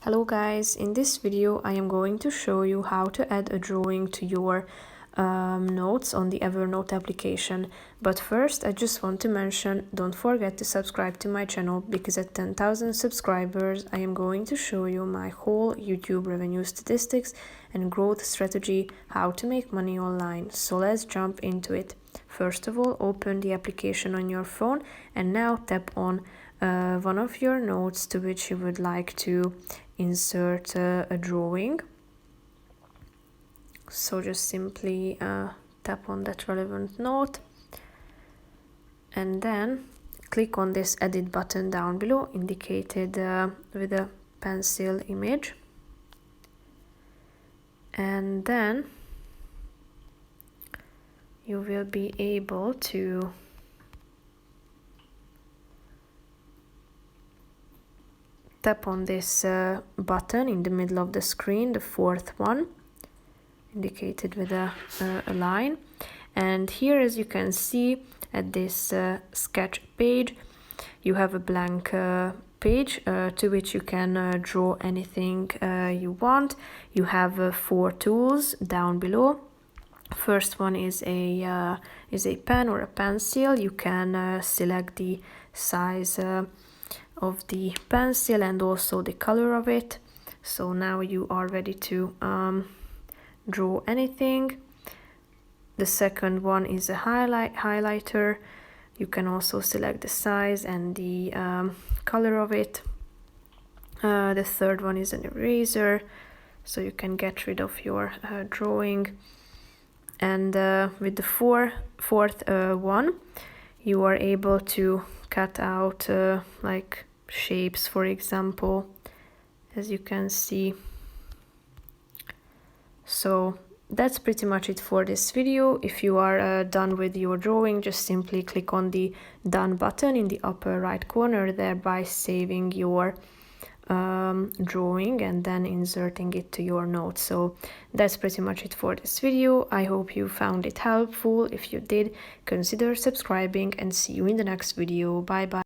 Hello guys, in this video I am going to show you how to add a drawing to your notes on the Evernote application. But first I just want to mention, don't forget to subscribe to my channel, because at 10,000 subscribers I am going to show you my whole YouTube revenue statistics and growth strategy, how to make money online. So let's jump into it. First of all, open the application on your phone and now tap on one of your notes to which you would like to insert a drawing. So just simply tap on that relevant note and then click on this edit button down below, indicated with a pencil image, and then you will be able to tap on this button in the middle of the screen, the fourth one, indicated with a line. And here, as you can see at this sketch page, you have a blank page to which you can draw anything you want. You have 4 tools down below. First one is a pen or a pencil. You can select the size of the pencil and also the color of it. So now you are ready to draw anything. The second one is a highlighter. You can also select the size and the color of it. The third one is an eraser, so you can get rid of your drawing. And with the fourth one, you are able to cut out like shapes, for example, as you can see. So that's pretty much it for this video. If you are done with your drawing, just simply click on the done button in the upper right corner, thereby saving your drawing and then inserting it to your notes. So that's pretty much it for this video. I hope you found it helpful. If you did, consider subscribing and see you in the next video. Bye bye.